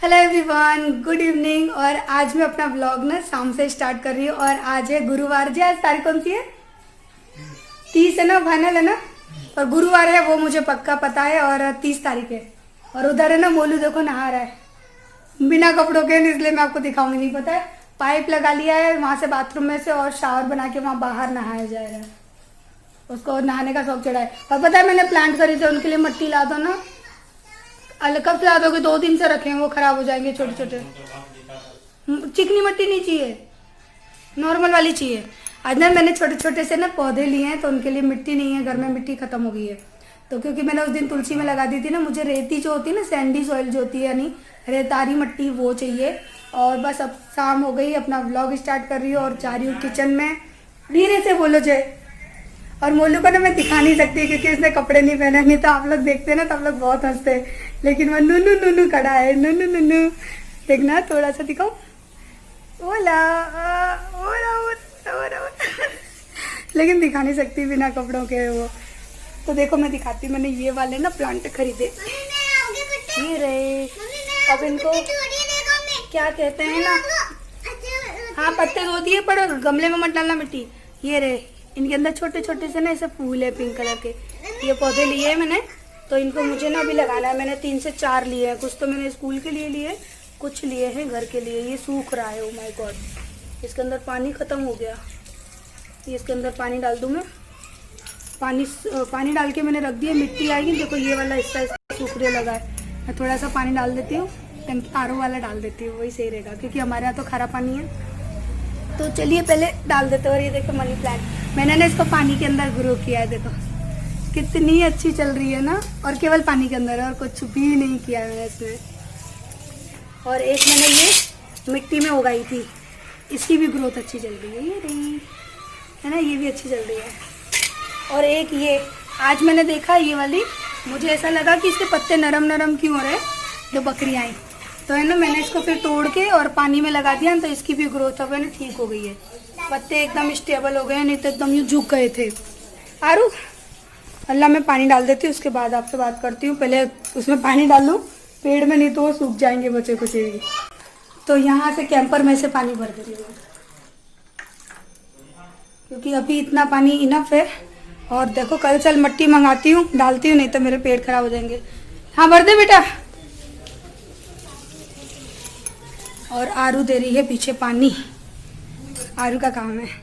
Hello everyone, good evening. और आज मैं अपना व्लॉग ना शाम से स्टार्ट कर रही हूँ। और आज है गुरुवार जी। आज तारीख कौन सी है? 30 है ना, फाइनल है ना। और गुरुवार है वो मुझे पक्का पता है। और 30 तारीख है। और उधर है ना मोलू, देखो नहा रहा है बिना कपड़ों के, इसलिए मैं आपको दिखाऊंगी। नहीं पता है, पाइप लगा लिया है वहां से बाथरूम में से, और शावर बना के वहां बाहर नहाया जाएगा। उसको नहाने का शौक चढ़ा है। और पता है मैंने प्लांट करी थी उनके लिए, मट्टी ला दो ना। कब ला दोगे? 2 दिन से रखे हैं, वो खराब हो जाएंगे छोटे छोटे। चिकनी मिट्टी नहीं चाहिए, नॉर्मल वाली चाहिए। आज ना मैंने छोटे छोटे से ना पौधे लिए हैं, तो उनके लिए मिट्टी नहीं है घर में, मिट्टी खत्म हो गई है। तो क्योंकि मैंने उस दिन तुलसी में लगा दी थी ना, मुझे रेती जो होती है ना, सैंडी सॉइल जो होती है, यानी रेतारी मिट्टी, वो चाहिए। और बस अब शाम हो गई, अपना व्लॉग स्टार्ट कर रही हूँ और जा रही हूँ किचन में। धीरे से बोलो जय। और मोलू को ना मैं दिखा नहीं सकती क्योंकि उसने कपड़े नहीं पहने, नहीं तो आप लोग देखते ना तो आप लोग बहुत हंसते हैं। लेकिन वो नूनू नूनू खड़ा है, नूनू नूनू। देखना थोड़ा सा दिखाओ। ओला ओला ओला ओला। लेकिन दिखा नहीं सकती बिना कपड़ों के वो। तो देखो मैं दिखाती हूँ, मैंने ये वाले ना प्लांट खरीदे, ये रहे। अब इनको क्या कहते हैं ना, हाँ पत्ते धो दिए, पर गमले में मत डालना मिट्टी। ये रहे, इनके अंदर छोटे छोटे से ना ऐसे फूल है पिंक कलर के। ये पौधे लिए हैं मैंने, तो इनको मुझे ना अभी लगाना है। मैंने 3 से 4 लिए हैं। कुछ तो मैंने स्कूल के लिए लिए, कुछ लिए हैं घर के लिए। ये सूख रहा है, ओ माय गॉड। इसके अंदर पानी ख़त्म हो गया। ये इसके अंदर पानी डाल दूँ मैं। पानी डाल के मैंने रख दिया, मिट्टी आएगी। देखो ये वाला हिस्सा इसका सूखने लगा है। मैं थोड़ा सा पानी डाल देती हूँ, टंकी आरओ वाला डाल देती हूँ, वही सही रहेगा क्योंकि हमारे यहाँ तो खारा पानी है। तो चलिए पहले डाल देते हैं। और ये देखो मनी प्लांट, मैंने ना इसको पानी के अंदर ग्रो किया है। देखो कितनी अच्छी चल रही है ना, और केवल पानी के अंदर, और कुछ भी नहीं किया है मैंने इसमें। और एक मैंने ये मिट्टी में उगाई थी, इसकी भी ग्रोथ अच्छी चल रही है। ये रही है ना, ये भी अच्छी चल रही है। और एक ये आज मैंने देखा, ये वाली, मुझे ऐसा लगा कि इसके पत्ते नरम नरम क्यों हो रहे हैं, जो बकरियाँ आई। तो है ना, मैंने इसको फिर तोड़ के और पानी में लगा दिया, तो इसकी भी ग्रोथ अब है ना ठीक हो गई है। पत्ते एकदम स्टेबल हो गए, नहीं तो एकदम यूँ झुक गए थे। आरू अल्लाह, मैं पानी डाल देती हूँ, उसके बाद आपसे बात करती हूँ। पहले उसमें पानी डाल लूँ पेड़ में, नहीं तो वो सूख जाएंगे बचे कुछ भी। तो यहाँ से कैंपर में से पानी भर दे रही हूँ, क्योंकि अभी इतना पानी इनफ है। और देखो कल चल मिट्टी मंगाती हूँ, डालती हूँ, नहीं तो मेरे पेड़ खराब हो जाएंगे। हाँ भर दे बेटा। और आरू दे रही है पीछे पानी, आरू का काम है।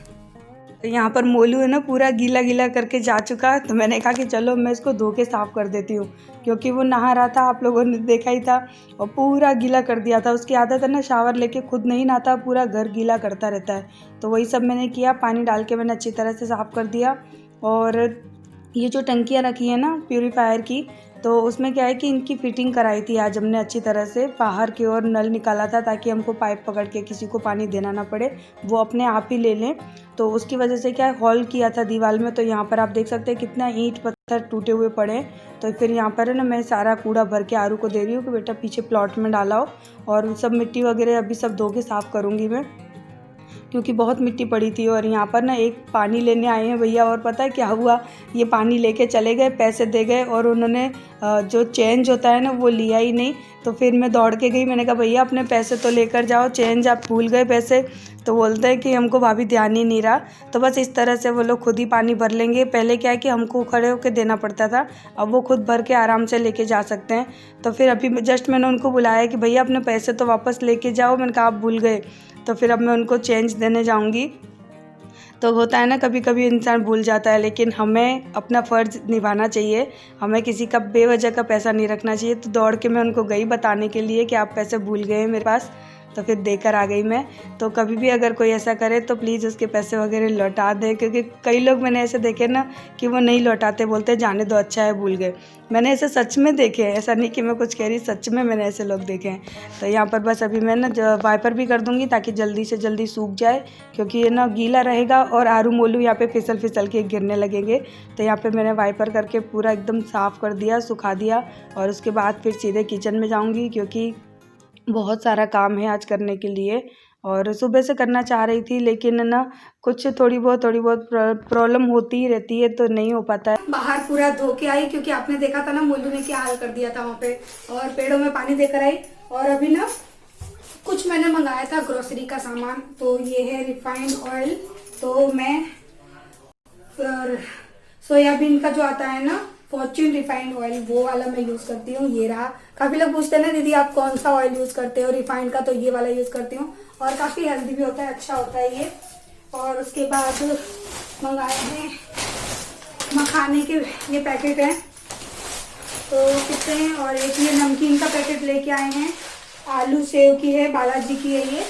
तो यहाँ पर मोलू है ना पूरा गीला गीला करके जा चुका है, तो मैंने कहा कि चलो मैं इसको धो के साफ़ कर देती हूँ, क्योंकि वो नहा रहा था, आप लोगों ने देखा ही था, और पूरा गीला कर दिया था। उसकी आदत है ना शावर लेके खुद नहीं नहाता, पूरा घर गीला करता रहता है। तो वही सब मैंने किया, पानी डाल के मैंने अच्छी तरह से साफ़ कर दिया। और ये जो टंकियाँ रखी है ना प्यूरीफायर की, तो उसमें क्या है कि इनकी फ़िटिंग कराई थी आज हमने अच्छी तरह से। बाहर की ओर नल निकाला था ताकि हमको पाइप पकड़ के किसी को पानी देना ना पड़े, वो अपने आप ही ले लें। तो उसकी वजह से क्या है, हॉल किया था दीवार में, तो यहाँ पर आप देख सकते हैं कितना ईंट पत्थर टूटे हुए पड़े हैं। तो फिर यहाँ पर है ना मैं सारा कूड़ा भर के आरू को दे रही हूँ कि बेटा पीछे प्लॉट में डाला हो। और सब मिट्टी वगैरह अभी सब धो के साफ़ करूँगी मैं, क्योंकि बहुत मिट्टी पड़ी थी। और यहाँ पर ना एक पानी लेने आए हैं भैया, और पता है क्या हुआ, ये पानी लेके चले गए, पैसे दे गए, और उन्होंने जो चेंज होता है ना वो लिया ही नहीं। तो फिर मैं दौड़ के गई, मैंने कहा भैया अपने पैसे तो लेकर जाओ, चेंज आप भूल गए पैसे। तो बोलते हैं कि हमको भाभी ध्यान ही नहीं रहा। तो बस इस तरह से वो लोग खुद ही पानी भर लेंगे। पहले क्या है कि हमको खड़े होकर देना पड़ता था, अब वो खुद भर के आराम से लेके जा सकते हैं। तो फिर अभी जस्ट मैंने उनको बुलाया कि भैया अपने पैसे तो वापस लेके जाओ, मैंने कहा आप भूल गए। तो फिर अब मैं उनको चेंज देने जाऊंगी। तो होता है ना कभी कभी इंसान भूल जाता है, लेकिन हमें अपना फ़र्ज़ निभाना चाहिए, हमें किसी का बेवजह का पैसा नहीं रखना चाहिए। तो दौड़ के मैं उनको गई बताने के लिए कि आप पैसे भूल गए हैं मेरे पास। तो फिर देकर आ गई मैं। तो कभी भी अगर कोई ऐसा करे तो प्लीज़ उसके पैसे वगैरह लौटा दें, क्योंकि कई लोग मैंने ऐसे देखे ना कि वो नहीं लौटाते, बोलते जाने दो, अच्छा है भूल गए। मैंने ऐसे सच में देखे हैं, ऐसा नहीं कि मैं कुछ कह रही, सच में मैंने ऐसे लोग देखे हैं। तो यहाँ पर बस अभी मैं ना वाइपर भी कर दूँगी ताकि जल्दी से जल्दी सूख जाए, क्योंकि ये ना गीला रहेगा और आरू मोलू यहाँ पे फिसल फिसल के गिरने लगेंगे। तो यहाँ पे मैंने वाइपर करके पूरा एकदम साफ़ कर दिया, सुखा दिया। और उसके बाद फिर सीधे किचन में जाऊँगी, क्योंकि बहुत सारा काम है आज करने के लिए। और सुबह से करना चाह रही थी, लेकिन ना कुछ थोड़ी बहुत प्रॉब्लम होती ही रहती है, तो नहीं हो पाता है। बाहर पूरा धो के आई, क्योंकि आपने देखा था ना मोलू ने क्या हाल कर दिया था वहाँ पे। और पेड़ों में पानी देकर आई, और अभी ना कुछ मैंने मंगाया था ग्रोसरी का सामान, तो ये है रिफाइंड ऑयल। तो मैं सोयाबीन का जो आता है ना फॉर्च्यून रिफाइंड ऑयल, वो वाला मैं यूज करती हूँ। ये रहा। काफी लोग पूछते हैं ना दीदी आप कौन सा ऑयल यूज करते हो रिफाइंड का, तो ये वाला यूज करती हूँ और काफी हेल्दी भी होता है, अच्छा होता है ये। और उसके बाद मंगाए हैं मखाने के ये पैकेट हैं, तो कितने हैं। और एक ये नमकीन का पैकेट लेके आए हैं, आलू सेव की है, बालाजी की है ये,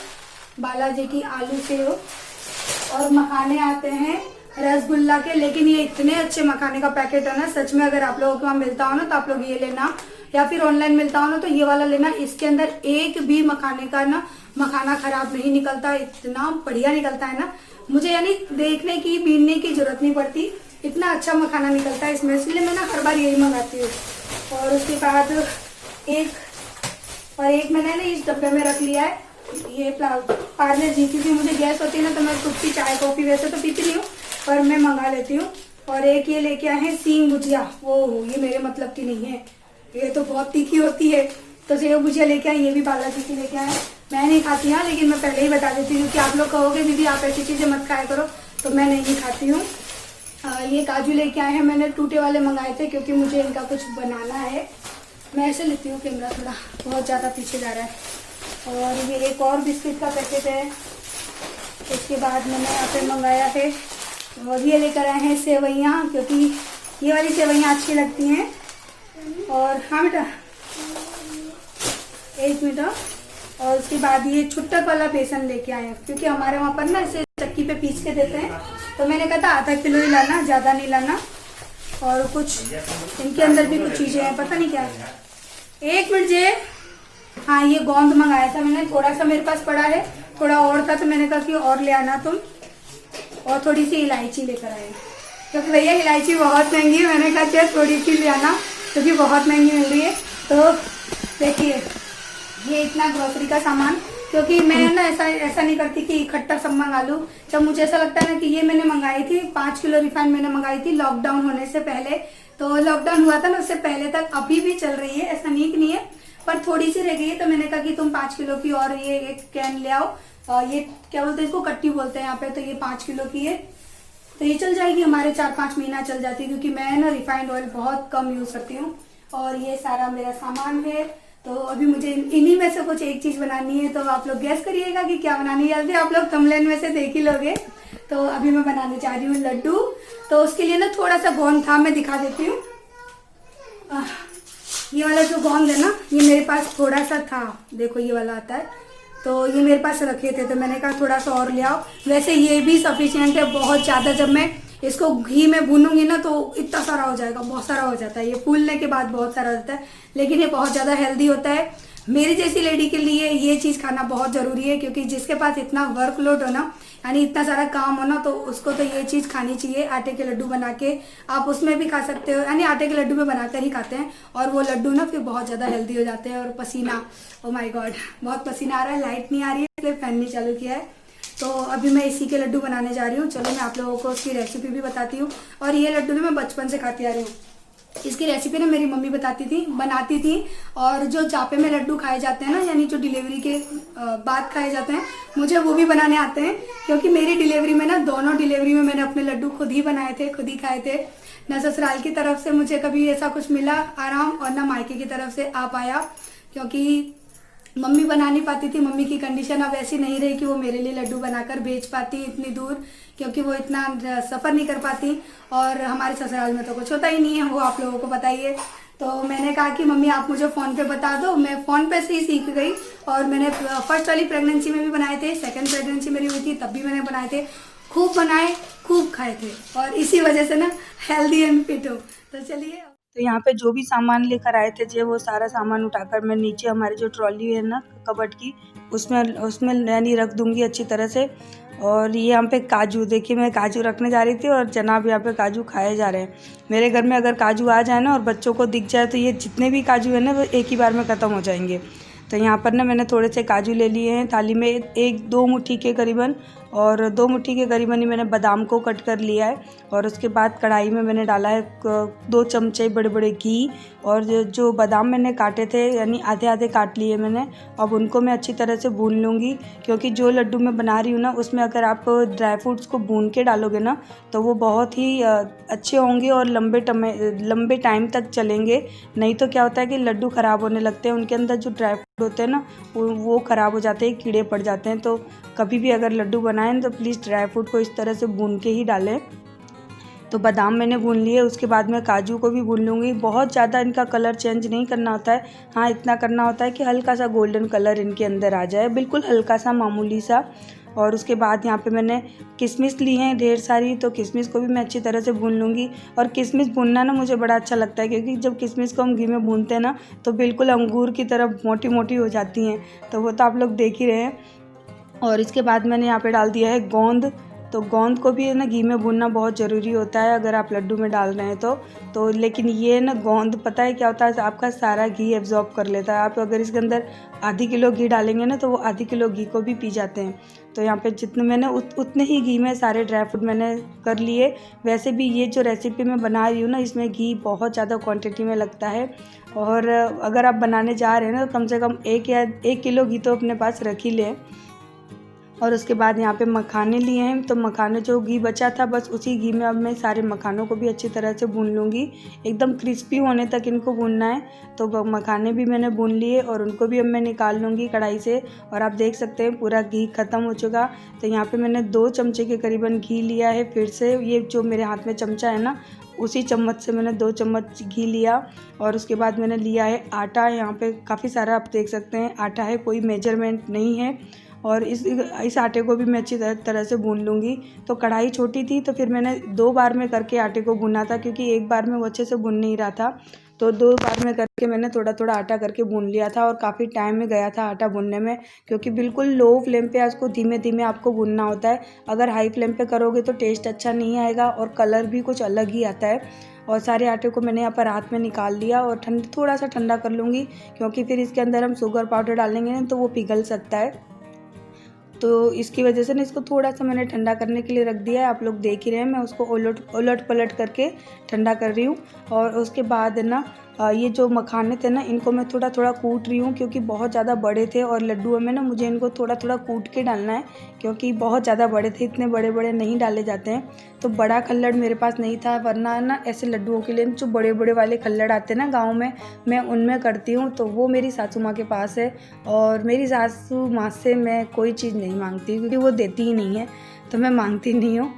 बालाजी की आलू सेव। और मखाने आते हैं रसगुल्ला के, लेकिन ये इतने अच्छे मखाने का पैकेट है ना, सच में अगर आप लोगों के वहाँ मिलता हो ना तो आप लोग ये लेना, या फिर ऑनलाइन मिलता हो ना तो ये वाला लेना। इसके अंदर एक भी मखाने का ना मखाना खराब नहीं निकलता, इतना बढ़िया निकलता है ना, मुझे यानी देखने की बीनने की जरूरत नहीं पड़ती, इतना अच्छा मखाना निकलता है इसमें, इसलिए मैं ना हर बार यही मंगाती हूँ। और उसके बाद एक मैंने ना इस डब्बे में रख लिया है ये पार्ले जी, क्योंकि मुझे गैस होती है ना तो मैं खुद की चाय कॉफी वैसे तो पीती नहीं हूँ पर मैं मंगा लेती हूँ। और एक ये लेके आए हैं सींग भुजिया, वो ये मेरे मतलब की नहीं है, ये तो बहुत तीखी होती है, तो सेव भुजिया लेके आए, ये भी बालाजी की लेके आए। मैं नहीं खाती हाँ, लेकिन मैं पहले ही बता देती हूँ कि आप लोग कहोगे दीदी आप ऐसी चीज़ें मत खाया करो, तो मैं नहीं खाती हूँ। ये काजू लेके आए हैं, मैंने टूटे वाले मंगाए थे क्योंकि मुझे इनका कुछ बनाना है। मैं ऐसे लेती हूँ, कैमरा थोड़ा बहुत ज़्यादा पीछे जा रहा है। और ये एक और बिस्किट का पैकेट है। उसके बाद मैंने यहाँ पे मंगाया है और ये लेकर आए हैं सेवइयाँ, क्योंकि ये वाली सेवइयाँ अच्छी लगती हैं। और हाँ बेटा एक मिनट। और उसके बाद ये छुट्टक वाला बेसन लेके आए हैं, क्योंकि हमारे वहाँ पर ना इसे चक्की पे पीस के देते हैं, तो मैंने कहा था आधा किलो ही लाना, ज़्यादा नहीं लाना। और कुछ इनके अंदर भी कुछ चीज़ें हैं, पता नहीं क्या है। एक मिनट जे, हाँ ये गोंद मंगाया था मैंने, थोड़ा सा मेरे पास पड़ा है, थोड़ा और था तो मैंने कहा कि और ले आना तुम। और थोड़ी सी इलायची लेकर आए, क्योंकि भैया इलायची बहुत महंगी है, मैंने कहा चल थोड़ी सी ले आना क्योंकि बहुत महंगी मिल रही है। तो देखिए ये इतना ग्रोसरी का सामान, क्योंकि मैं ना ऐसा नहीं करती कि इकट्ठा सब मंगा लूँ। जब मुझे ऐसा लगता है ना कि ये मैंने मंगाई थी 5 किलो रिफाइंड मैंने मंगाई थी लॉकडाउन होने से पहले, तो लॉकडाउन हुआ था ना उससे पहले तक, अभी भी चल रही है, ऐसा नहीं है, पर थोड़ी सी रह गई है, तो मैंने कहा कि तुम 5 किलो की और ये एक कैन ले आओ। और ये क्या बोलते हैं इसको, कट्टी बोलते हैं यहाँ पे, तो ये 5 किलो की है, तो ये चल जाएगी हमारे 4-5 महीना चल जाती है, क्योंकि मैं ना रिफाइंड ऑयल बहुत कम यूज करती हूँ। और ये सारा मेरा सामान है, तो अभी मुझे इन्हीं में से कुछ एक चीज बनानी है, तो आप लोग गैस करिएगा कि क्या बनानी है, जल्दी आप लोग थंबनेल में से देख ही लोगे। तो अभी मैं बनाने जा रही हूँ लड्डू, तो उसके लिए ना थोड़ा सा गोंद था, मैं दिखा देती हूँ। ये वाला जो गोंद है ना, ये मेरे पास थोड़ा सा था, देखो ये वाला आता है, तो ये मेरे पास रखे थे, तो मैंने कहा थोड़ा सा और ले आओ। वैसे ये भी सफिशिएंट है, बहुत ज़्यादा, जब मैं इसको घी में भूनूंगी ना तो इतना सारा हो जाएगा, बहुत सारा हो जाता है, ये फूलने के बाद बहुत सारा हो जाता है, लेकिन ये बहुत ज़्यादा हेल्दी होता है। मेरी जैसी लेडी के लिए ये चीज़ खाना बहुत ज़रूरी है, क्योंकि जिसके पास इतना वर्कलोड हो ना, यानी इतना सारा काम हो ना, तो उसको तो ये चीज़ खानी चाहिए। आटे के लड्डू बना के आप उसमें भी खा सकते हो, यानी आटे के लड्डू में बनाकर ही खाते हैं, और वो लड्डू ना फिर बहुत ज़्यादा हेल्दी हो जाते हैं। और पसीना, ओ माय गॉड बहुत पसीना आ रहा है, लाइट नहीं आ रही है इसलिए फैन नहीं चालू किया है। तो अभी मैं इसी के लड्डू बनाने जा रही हूँ, चलो मैं आप लोगों को उसकी रेसिपी भी बताती हूँ। और ये लड्डू ना मैं बचपन से खाती आ रही हूँ, इसकी रेसिपी ना मेरी मम्मी बनाती थी। और जो जापे में लड्डू खाए जाते हैं ना, यानी जो डिलीवरी के बाद खाए जाते हैं, मुझे वो भी बनाने आते हैं, क्योंकि मेरी डिलीवरी में ना, दोनों डिलीवरी में मैंने अपने लड्डू खुद ही बनाए थे, खुद ही खाए थे। ना ससुराल की तरफ से मुझे कभी ऐसा कुछ मिला आराम, और ना मायके की तरफ से आ पाया, क्योंकि मम्मी बना नहीं पाती थी, मम्मी की कंडीशन अब ऐसी नहीं रही कि वो मेरे लिए लड्डू बनाकर बेच पाती इतनी दूर, क्योंकि वो इतना सफ़र नहीं कर पाती। और हमारे ससुराल में तो कुछ होता ही नहीं है, वो आप लोगों को पता ही है। तो मैंने कहा कि मम्मी आप मुझे फ़ोन पे बता दो, मैं फ़ोन पे से ही सीख गई। और मैंने फर्स्ट वाली प्रेगनेंसी में भी बनाए थे, सेकेंड प्रेगनेंसी मेरी हुई थी तब भी मैंने बनाए थे, खूब बनाए, खूब खाए थे, और इसी वजह से ना हेल्दी एंड फिट हो। तो चलिए, तो यहाँ पे जो भी सामान लेकर आए थे जो, वो सारा सामान उठाकर मैं नीचे हमारी जो ट्रॉली है ना कबर्ड की, उसमें यानी रख दूंगी अच्छी तरह से। और ये यहाँ पे काजू, देखिए मैं काजू रखने जा रही थी और जनाब यहाँ पे काजू खाए जा रहे हैं। मेरे घर में अगर काजू आ जाए ना और बच्चों को दिख जाए तो ये जितने भी काजू है ना वो एक ही बार में ख़त्म हो जाएंगे। तो यहाँ पर ना मैंने थोड़े से काजू ले लिए हैं थाली में, 1-2 मुट्ठी के करीबन, और 2 मुट्ठी के करीबन ही मैंने बादाम को कट कर लिया है। और उसके बाद कढ़ाई में मैंने डाला है 2 चमचे बड़े बड़े घी। और जो बादाम मैंने काटे थे यानी आधे आधे काट लिए मैंने, अब उनको मैं अच्छी तरह से भून लूँगी, क्योंकि जो लड्डू मैं बना रही हूँ ना उसमें अगर आप ड्राई फ्रूट्स को भून के डालोगे ना तो वो बहुत ही अच्छे होंगे और लंबे टाइम तक चलेंगे। नहीं तो क्या होता है कि लड्डू ख़राब होने लगते हैं, उनके अंदर जो ड्राई फ्रूट होते हैं ना वो ख़राब हो जाते हैं, कीड़े पड़ जाते हैं। तो कभी भी अगर लड्डू बनाएं तो प्लीज़ ड्राई फ्रूट को इस तरह से भून के ही डालें। तो बादाम मैंने भून लिए, उसके बाद मैं काजू को भी भून लूँगी। बहुत ज़्यादा इनका कलर चेंज नहीं करना होता है, हाँ इतना करना होता है कि हल्का सा गोल्डन कलर इनके अंदर आ जाए, बिल्कुल हल्का सा मामूली सा। और उसके बाद यहाँ पे मैंने किशमिश ली हैं ढेर सारी, तो किशमिश को भी मैं अच्छी तरह से भून लूँगी। और किशमिश भूनना ना मुझे बड़ा अच्छा लगता है, क्योंकि जब किशमिश को हम घी में भूनते हैं ना तो बिल्कुल अंगूर की तरह मोटी मोटी हो जाती हैं, तो वो तो आप लोग देख ही रहे हैं। और इसके बाद मैंने यहाँ पे डाल दिया है गोंद। तो गोंद को भी है ना घी में भूनना बहुत ज़रूरी होता है अगर आप लड्डू में डाल रहे हैं तो लेकिन ये ना गोंद पता है क्या होता है, आपका सारा घी एब्जॉर्ब कर लेता है। आप अगर इसके अंदर आधी किलो घी डालेंगे ना तो वो आधी किलो घी को भी पी जाते हैं। तो यहाँ पे जितने मैंने उतने ही घी में सारे ड्राई फ्रूट मैंने कर लिए। वैसे भी ये जो रेसिपी मैं बना रही हूँ ना इसमें घी बहुत ज़्यादा क्वांटिटी में लगता है, और अगर आप बनाने जा रहे हैं ना तो कम से कम 1 किलो घी तो अपने पास रख ही लें। और उसके बाद यहाँ पे मखाने लिए हैं, तो मखाने जो घी बचा था बस उसी घी में अब मैं सारे मखानों को भी अच्छी तरह से भून लूँगी, एकदम क्रिस्पी होने तक इनको भूनना है। तो मखाने भी मैंने भून लिए और उनको भी अब मैं निकाल लूँगी कढ़ाई से। और आप देख सकते हैं पूरा घी ख़त्म हो चुका। तो यहाँ पर मैंने 2 चमचे के करीबन घी लिया है। फिर से ये जो मेरे हाथ में चमचा है ना उसी चम्मच से मैंने 2 चम्मच घी लिया। और उसके बाद मैंने लिया है आटा, यहाँ पे काफ़ी सारा आप देख सकते हैं आटा है, कोई मेजरमेंट नहीं है। और इस आटे को भी मैं अच्छी तरह से भून लूँगी। तो कढ़ाई छोटी थी तो फिर मैंने 2 बार में करके आटे को भुना था, क्योंकि एक बार में वो अच्छे से भुन नहीं रहा था। तो 2 बार में करके मैंने थोड़ा थोड़ा आटा करके भून लिया था, और काफ़ी टाइम में गया था आटा भूनने में, क्योंकि बिल्कुल लो फ्लेम पे उसको धीमे धीमे आपको भूनना होता है। अगर हाई फ्लेम पे करोगे तो टेस्ट अच्छा नहीं आएगा और कलर भी कुछ अलग ही आता है। और सारे आटे को मैंने यहाँ पर हाथ में निकाल लिया और थोड़ा सा ठंडा कर लूँगी, क्योंकि फिर इसके अंदर हम शुगर पाउडर डालेंगे ना तो वो पिघल सकता है। तो इसकी वजह से ना इसको थोड़ा सा मैंने ठंडा करने के लिए रख दिया है। आप लोग देख ही रहे हैं मैं उसको उलट पलट करके ठंडा कर रही हूँ। और उसके बाद ना ये जो मखाने थे ना इनको मैं थोड़ा थोड़ा कूट रही हूँ, क्योंकि बहुत ज़्यादा बड़े थे और लड्डुओं में ना मुझे इनको थोड़ा थोड़ा कूट के डालना है, क्योंकि बहुत ज़्यादा बड़े थे, इतने बड़े बड़े नहीं डाले जाते हैं। तो बड़ा खल्लड़ मेरे पास नहीं था, वरना ना ऐसे लड्डुओं के लिए जो बड़े बड़े वाले खल्लड़ आते हैं ना गाँव में, मैं उनमें करती हूँ। तो वो मेरी सासू माँ के पास है, और मेरी सासू माँ से मैं कोई चीज़ नहीं मांगती, क्योंकि वो देती ही नहीं है, तो मैं मांगती नहीं हूँ।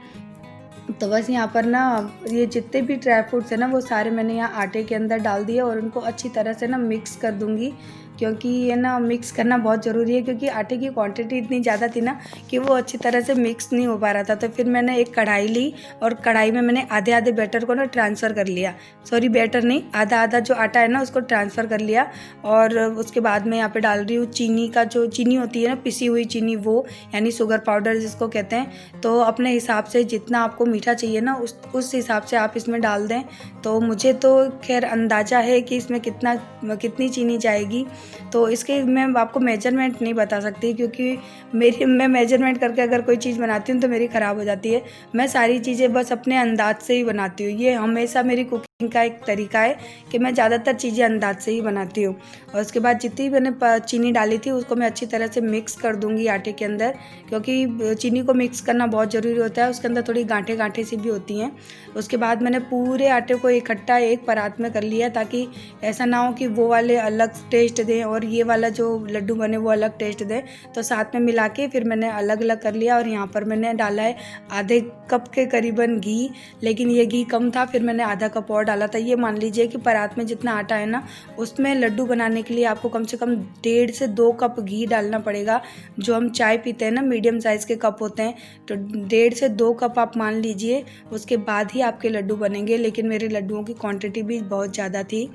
तो बस यहाँ पर ना ये जितने भी ड्राई फ्रूट्स हैं ना वो सारे मैंने यहाँ आटे के अंदर डाल दिए, और उनको अच्छी तरह से ना मिक्स कर दूँगी, क्योंकि ये ना मिक्स करना बहुत ज़रूरी है, क्योंकि आटे की क्वांटिटी इतनी ज़्यादा थी ना कि वो अच्छी तरह से मिक्स नहीं हो पा रहा था। तो फिर मैंने एक कढ़ाई ली और कढ़ाई में मैंने आधे आधे बैटर को ना ट्रांसफ़र कर लिया, सॉरी बैटर नहीं, आधा आधा जो आटा है ना उसको ट्रांसफ़र कर लिया। और उसके बाद मैं यहाँ पे डाल रही हूँ चीनी का, जो चीनी होती है ना पिसी हुई चीनी, वो यानी शुगर पाउडर जिसको कहते हैं। तो अपने हिसाब से जितना आपको मीठा चाहिए ना उस हिसाब से आप इसमें डाल दें। तो मुझे तो खैर अंदाज़ा है कि इसमें कितनी चीनी जाएगी, तो इसके मैं आपको मेजरमेंट नहीं बता सकती, क्योंकि मैं मेजरमेंट करके अगर कोई चीज़ बनाती हूँ तो मेरी ख़राब हो जाती है। मैं सारी चीज़ें बस अपने अंदाज से ही बनाती हूँ। ये हमेशा मेरी कुकिंग का एक तरीका है कि मैं ज़्यादातर चीज़ें अंदाज से ही बनाती हूँ। और उसके बाद जितनी मैंने चीनी डाली थी उसको मैं अच्छी तरह से मिक्स कर दूँगी आटे के अंदर, क्योंकि चीनी को मिक्स करना बहुत ज़रूरी होता है, उसके अंदर थोड़ी गांठें गांठें सी भी होती हैं। उसके बाद मैंने पूरे आटे को इकट्ठा एक परात में कर लिया, ताकि ऐसा ना हो कि वो वाले अलग टेस्ट दें और ये वाला जो लड्डू बने वो अलग टेस्ट दें। तो साथ में मिला के फिर मैंने अलग अलग कर लिया। और यहाँ पर मैंने डाला है आधे कप के करीबन घी, लेकिन ये घी कम था, फिर मैंने आधा कप और डाला था। ये मान लीजिए कि परात में जितना आटा है ना उसमें लड्डू बनाने के लिए आपको कम से कम 1.5 से 2 कप घी डालना पड़ेगा। जो हम चाय पीते हैं ना मीडियम साइज़ के कप होते हैं, तो 1.5 से 2 कप आप मान लीजिए, उसके बाद ही आपके लड्डू बनेंगे। लेकिन मेरे लड्डुओं की क्वांटिटी भी बहुत ज़्यादा थी,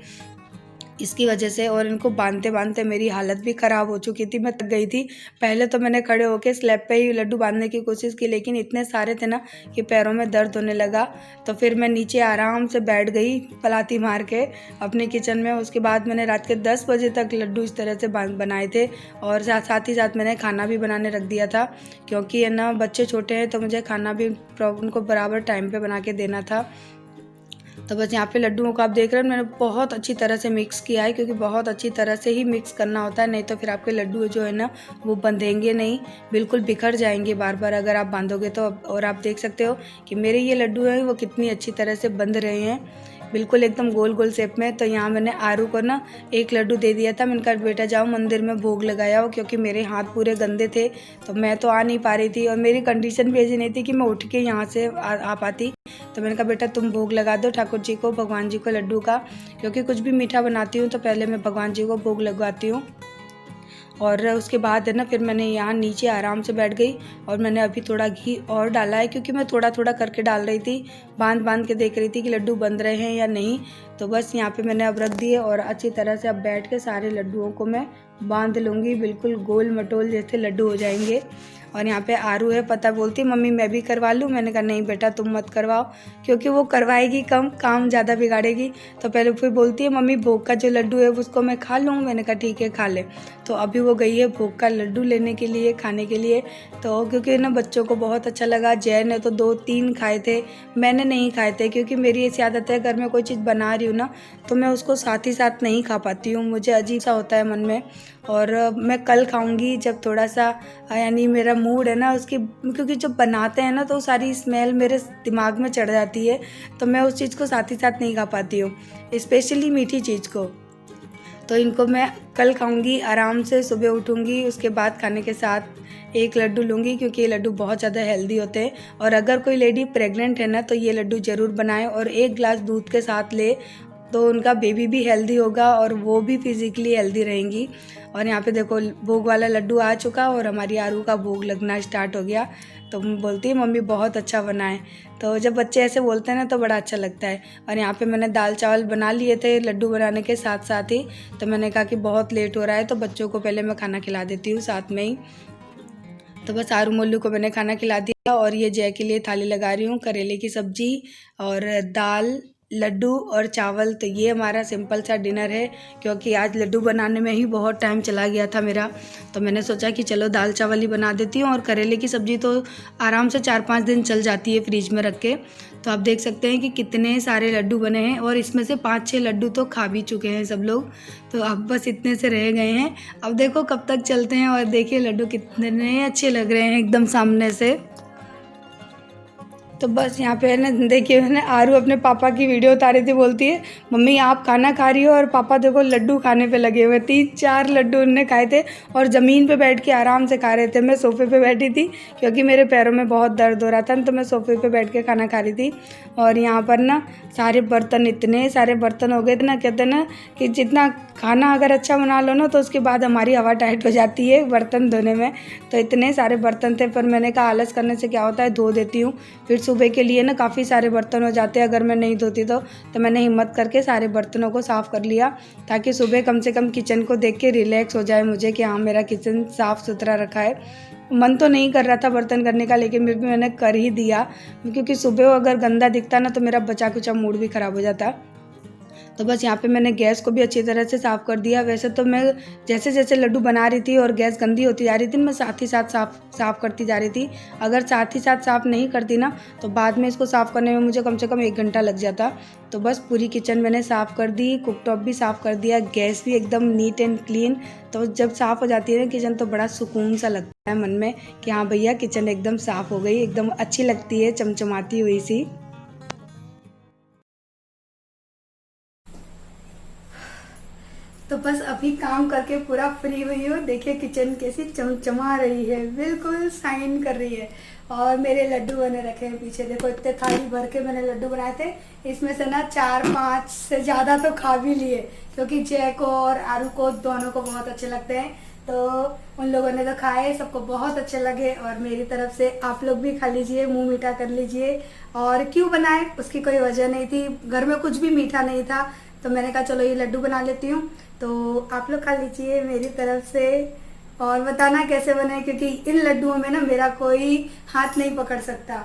इसकी वजह से, और इनको बांधते बांधते मेरी हालत भी ख़राब हो चुकी थी, मैं थक गई थी। पहले तो मैंने खड़े होकर स्लैब पे ही लड्डू बांधने की कोशिश की, लेकिन इतने सारे थे ना कि पैरों में दर्द होने लगा। तो फिर मैं नीचे आराम से बैठ गई पलाती मार के अपने किचन में। उसके बाद मैंने रात के 10 बजे तक लड्डू इस तरह से बनाए थे, और साथ ही साथ मैंने खाना भी बनाने रख दिया था, क्योंकि है ना बच्चे छोटे हैं तो मुझे खाना भी उनको बराबर टाइम पर बना के देना था। तो बस यहाँ पे लड्डुओं को आप देख रहे हैं, मैंने बहुत अच्छी तरह से मिक्स किया है, क्योंकि बहुत अच्छी तरह से ही मिक्स करना होता है, नहीं तो फिर आपके लड्डू जो है ना वो बंधेंगे नहीं, बिल्कुल बिखर जाएंगे बार बार अगर आप बांधोगे तो। और आप देख सकते हो कि मेरे ये लड्डू हैं वो कितनी अच्छी तरह से बंध रहे हैं, बिल्कुल एकदम गोल गोल शेप में। तो यहाँ मैंने आरू को ना एक लड्डू दे दिया था, मैंने कहा बेटा जाओ मंदिर में भोग लगाया हो, क्योंकि मेरे हाथ पूरे गंदे थे तो मैं तो आ नहीं पा रही थी, और मेरी कंडीशन भी ऐसी नहीं थी कि मैं उठ के यहाँ से आ पाती। तो मैंने कहा बेटा तुम भोग लगा दो ठाकुर जी को, भगवान जी को लड्डू का, क्योंकि कुछ भी मीठा बनाती हूँ तो पहले मैं भगवान जी को भोग लगवाती हूँ। और उसके बाद है ना फिर मैंने यहाँ नीचे आराम से बैठ गई, और मैंने अभी थोड़ा घी और डाला है, क्योंकि मैं थोड़ा थोड़ा करके डाल रही थी, बांध के देख रही थी कि लड्डू बन रहे हैं या नहीं। तो बस यहाँ पे मैंने अब रख दिए, और अच्छी तरह से अब बैठ के सारे लड्डुओं को मैं बांध लूँगी, बिल्कुल गोल मटोल जैसे लड्डू हो जाएंगे। और यहाँ पे आरू है, पता बोलती मम्मी मैं भी करवा लूँ, मैंने कहा नहीं बेटा तुम मत करवाओ, क्योंकि वो करवाएगी कम, काम ज़्यादा बिगाड़ेगी। तो पहले फिर बोलती है मम्मी भोग का जो लड्डू है उसको मैं खा लूँ, मैंने कहा ठीक है खा ले। तो अभी वो गई है भोग का लड्डू लेने के लिए, खाने के लिए। तो क्योंकि ना बच्चों को बहुत अच्छा लगा, जय ने तो 2-3 खाए थे, मैंने नहीं खाए थे, क्योंकि मेरी ऐसी आदत है अगर मैं कोई चीज़ बना रही हूँ ना तो मैं उसको साथ ही साथ नहीं खा पाती हूँ, मुझे अजीब सा होता है मन में। और मैं कल खाऊंगी जब थोड़ा सा यानी मेरा मूड है ना उसकी, क्योंकि जब बनाते हैं ना तो सारी स्मेल मेरे दिमाग में चढ़ जाती है, तो मैं उस चीज़ को साथ ही साथ नहीं खा पाती हूँ, स्पेशली मीठी चीज़ को। तो इनको मैं कल खाऊंगी आराम से, सुबह उठूंगी उसके बाद खाने के साथ एक लड्डू लूँगी, क्योंकि ये लड्डू बहुत ज़्यादा हेल्दी होते हैं। और अगर कोई लेडी प्रेग्नेंट है ना तो ये लड्डू ज़रूर बनाए, और 1 गिलास दूध के साथ ले तो उनका बेबी भी हेल्दी होगा और वो भी फिज़िकली हेल्दी रहेंगी। और यहाँ पे देखो भोग वाला लड्डू आ चुका, और हमारी आरू का भोग लगना स्टार्ट हो गया। तो बोलती है मम्मी बहुत अच्छा बना है। तो जब बच्चे ऐसे बोलते हैं ना तो बड़ा अच्छा लगता है। और यहाँ पे मैंने दाल चावल बना लिए थे लड्डू बनाने के साथ साथ ही, तो मैंने कहा कि बहुत लेट हो रहा है तो बच्चों को पहले मैं खाना खिला देती हूँ साथ में ही। तो बस आरू मोल्लू को मैंने खाना खिला दिया, और ये जय के लिए थाली लगा रही हूँ, करेले की सब्जी और दाल, लड्डू और चावल। तो ये हमारा सिंपल सा डिनर है, क्योंकि आज लड्डू बनाने में ही बहुत टाइम चला गया था मेरा। तो मैंने सोचा कि चलो दाल चावल ही बना देती हूँ, और करेले की सब्ज़ी तो आराम से 4-5 दिन चल जाती है फ्रिज में रख के। तो आप देख सकते हैं कि कितने सारे लड्डू बने हैं, और इसमें से 5-6 लड्डू तो खा भी चुके हैं सब लोग। तो अब बस इतने से रह गए हैं, अब देखो कब तक चलते हैं। और देखिए लड्डू कितने अच्छे लग रहे हैं एकदम सामने से। तो बस यहाँ पे है ना देखिए मैंने आरू अपने पापा की वीडियो उतारी थी, बोलती है मम्मी आप खाना खा रही हो और पापा देखो लड्डू खाने पे लगे हुए। 3-4 लड्डू उन्होंने खाए थे, और ज़मीन पे बैठ के आराम से खा रहे थे। मैं सोफ़े पे बैठी थी क्योंकि मेरे पैरों में बहुत दर्द हो रहा था, तो मैं सोफ़े पे बैठ के खाना खा रही थी। और यहाँ पर ना सारे बर्तन, इतने सारे बर्तन हो गए थे ना, कहते हैं ना कि जितना खाना अगर अच्छा बना लो ना तो उसके बाद हमारी हवा टाइट हो जाती है बर्तन धोने में। तो इतने सारे बर्तन थे, पर मैंने कहा आलस करने से क्या होता है, धो देती हूँ। फिर सुबह के लिए ना काफ़ी सारे बर्तन हो जाते हैं अगर मैं नहीं धोती तो मैंने हिम्मत करके सारे बर्तनों को साफ़ कर लिया, ताकि सुबह कम से कम किचन को देख के रिलैक्स हो जाए मुझे कि हाँ मेरा किचन साफ़ सुथरा रखा है। मन तो नहीं कर रहा था बर्तन करने का, लेकिन फिर भी मैंने कर ही दिया, क्योंकि सुबह अगर गंदा दिखता ना तो मेरा बचा कुचा मूड भी ख़राब हो जाता। तो बस यहाँ पे मैंने गैस को भी अच्छी तरह से साफ़ कर दिया। वैसे तो मैं जैसे जैसे लड्डू बना रही थी और गैस गंदी होती जा रही थी, मैं साथ ही साथ साफ़ करती जा रही थी। अगर साथ ही साथ साफ़ नहीं करती ना तो बाद में इसको साफ़ करने में मुझे कम से कम 1 घंटा लग जाता। तो बस पूरी किचन मैंने साफ़ कर दी, कुकटॉप भी साफ़ कर दिया, गैस भी एकदम नीट एंड क्लीन। तो जब साफ़ हो जाती है ना किचन तो बड़ा सुकून सा लगता है मन में कि हाँ भैया किचन एकदम साफ़ हो गई, एकदम अच्छी लगती है चमचमाती हुई सी। तो बस अभी काम करके पूरा फ्री हुई हूँ। देखिए किचन कैसी चमचमा रही है, बिल्कुल शाइन कर रही है। और मेरे लड्डू बने रखे हैं पीछे, देखो इतने थाली भर के मैंने लड्डू बनाए थे। इसमें से ना 4-5 से ज़्यादा तो खा भी लिए, क्योंकि जय को और आरू को दोनों को बहुत अच्छे लगते हैं। तो उन लोगों ने तो खाए, सबको बहुत अच्छे लगे। और मेरी तरफ से आप लोग भी खा लीजिए, मुंह मीठा कर लीजिए। और क्यों बनाए उसकी कोई वजह नहीं थी, घर में कुछ भी मीठा नहीं था, तो मैंने कहा चलो ये लड्डू बना लेती हूँ, तो आप लोग खा लीजिए मेरी तरफ से और बताना कैसे बने, क्योंकि इन लड्डुओं में ना मेरा कोई हाथ नहीं पकड़ सकता,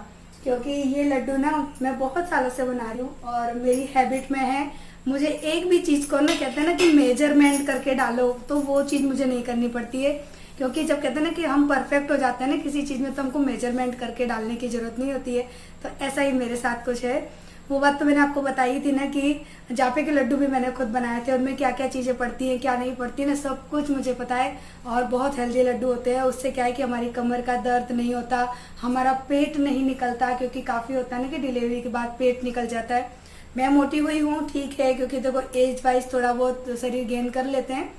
क्योंकि ये लड्डू ना मैं बहुत सालों से बना रही हूँ और मेरी हैबिट में है। मुझे एक भी चीज़ को ना कहते हैं ना कि मेजरमेंट करके डालो, तो वो चीज़ मुझे नहीं करनी पड़ती है, क्योंकि जब कहते हैं ना कि हम परफेक्ट हो जाते हैं ना किसी चीज़ में, तो हमको मेजरमेंट करके डालने की ज़रूरत नहीं होती है। तो ऐसा ही मेरे साथ कुछ है। वो बात तो मैंने आपको बताई थी ना कि जापे के लड्डू भी मैंने खुद बनाए थे, उनमें क्या क्या चीज़ें पड़ती हैं क्या नहीं पड़ती ना, सब कुछ मुझे पता है। और बहुत हेल्दी लड्डू होते हैं, उससे क्या है कि हमारी कमर का दर्द नहीं होता, हमारा पेट नहीं निकलता, क्योंकि काफ़ी होता है ना कि डिलीवरी के बाद पेट निकल जाता है। मैं मोटी हुई हूँ ठीक है, क्योंकि देखो एज वाइज थोड़ा बहुत शरीर गेन कर लेते हैं,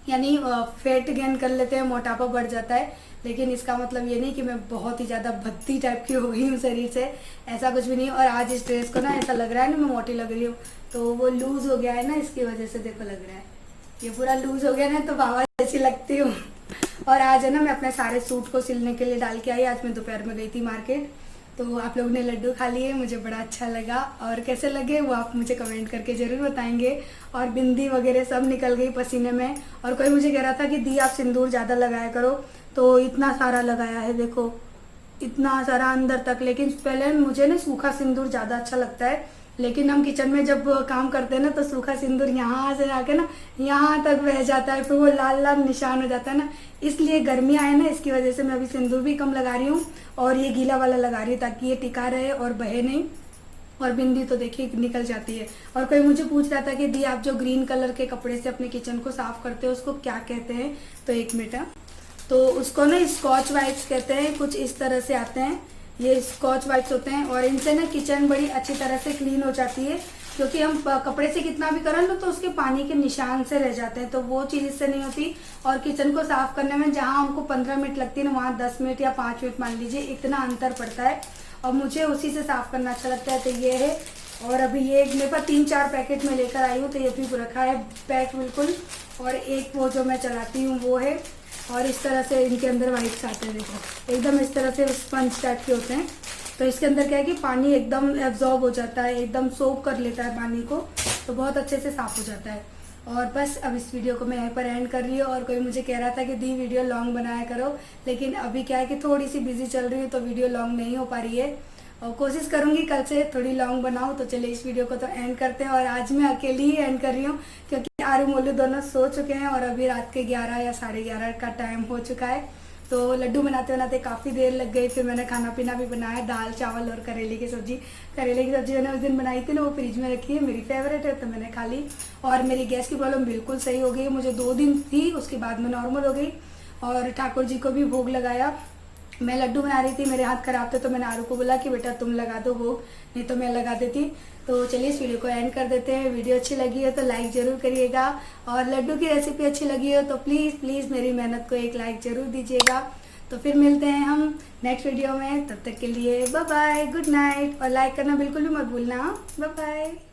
यानी फैट गेन कर लेते हैं, मोटापा बढ़ जाता है, लेकिन इसका मतलब ये नहीं कि मैं बहुत ही ज़्यादा भद्दी टाइप की हो गई हूँ शरीर से, ऐसा कुछ भी नहीं। और आज इस ड्रेस को ना ऐसा लग रहा है ना मैं मोटी लग रही हूँ, तो वो लूज़ हो गया है ना, इसकी वजह से देखो लग रहा है ये पूरा लूज़ हो गया ना, तो बाबा जैसी लगती हूँ। और आज है ना मैं अपने सारे सूट को सिलने के लिए डाल के आई। आज मैं दोपहर में गई थी मार्केट, तो आप लोगों ने लड्डू खा लिए, मुझे बड़ा अच्छा लगा, और कैसे लगे वो आप मुझे कमेंट करके ज़रूर बताएंगे। और बिंदी वगैरह सब निकल गई पसीने में, और कोई मुझे कह रहा था कि दी आप सिंदूर ज़्यादा लगाया करो, तो इतना सारा लगाया है, देखो इतना सारा अंदर तक। लेकिन पहले मुझे ना सूखा सिंदूर ज़्यादा अच्छा लगता है, लेकिन हम किचन में जब काम करते हैं ना, तो सूखा सिंदूर यहाँ से आके ना यहाँ तक बह जाता है, फिर वो लाल लाल निशान हो जाता है ना, इसलिए गर्मियाँ आए ना, इसकी वजह से मैं अभी सिंदूर भी कम लगा रही हूँ और ये गीला वाला लगा रही हूँ, ताकि ये टिका रहे और बहे नहीं। और बिंदी तो देखिए निकल जाती है। और कोई मुझे पूछ रहा था कि दी आप जो ग्रीन कलर के कपड़े से अपने किचन को साफ करते हो उसको क्या कहते हैं, तो एक मिनट, तो उसको ना स्कॉच वाइप्स कहते हैं, कुछ इस तरह से आते हैं, ये स्कॉच वाइप्स होते हैं, और इनसे ना किचन बड़ी अच्छी तरह से क्लीन हो जाती है, क्योंकि हम कपड़े से कितना भी करें लो तो उसके पानी के निशान से रह जाते हैं, तो वो चीज़ इससे नहीं होती। और किचन को साफ करने में जहाँ हमको 15 मिनट लगती है ना, वहाँ 10 मिनट या 5 मिनट मान लीजिए, इतना अंतर पड़ता है, और मुझे उसी से साफ करना अच्छा लगता है। तो ये है, और अभी ये मेरे पास 3-4 पैकेट में लेकर आई हूँ, तो ये भी रखा है पैक बिल्कुल, और एक वो जो मैं चलाती हूँ वो है, और इस तरह से इनके अंदर वाइप्स आते हैं, देखो एकदम इस तरह से स्पंज टाइप के होते हैं, तो इसके अंदर क्या है कि पानी एकदम एब्जॉर्ब हो जाता है, एकदम सोक कर लेता है पानी को, तो बहुत अच्छे से साफ हो जाता है। और बस अब इस वीडियो को मैं यहीं पर एंड कर रही हूँ। और कोई मुझे कह रहा था कि दी वीडियो लॉन्ग बनाया करो, लेकिन अभी क्या है कि थोड़ी सी बिजी चल रही हूँ, तो वीडियो लॉन्ग नहीं हो पा रही है, और कोशिश करूंगी कल से थोड़ी लॉन्ग बनाऊं। तो चलिए इस वीडियो को तो एंड करते हैं, और आज मैं अकेली ही एंड कर रही हूँ, क्योंकि आरू मोलू दोनों सो चुके हैं, और अभी रात के 11 या 11:30 का टाइम हो चुका है। तो लड्डू बनाते बनाते काफ़ी देर लग गई, फिर मैंने खाना पीना भी बनाया, दाल चावल और करेले की सब्जी। करेले की सब्जी मैंने उस दिन बनाई थी ना, वो फ्रिज में रखी है, मेरी फेवरेट है, तो मैंने खा ली। और मेरी गैस की प्रॉब्लम बिल्कुल सही हो गई, मुझे 2 दिन थी, उसके बाद में नॉर्मल हो गई। और ठाकुर जी को भी भोग लगाया। मैं लड्डू बना रही थी, मेरे हाथ खराब थे, तो मैंने आरू को बोला कि बेटा तुम लगा दो भोग, नहीं तो मैं लगा देती। तो चलिए इस वीडियो को एंड कर देते हैं। वीडियो अच्छी लगी हो तो लाइक ज़रूर करिएगा, और लड्डू की रेसिपी अच्छी लगी हो तो प्लीज़ मेरी मेहनत को एक लाइक ज़रूर दीजिएगा। तो फिर मिलते हैं हम नेक्स्ट वीडियो में, तब तक के लिए बाय बाय, गुड नाइट, और लाइक करना बिल्कुल भी मत भूलना। Bye bye.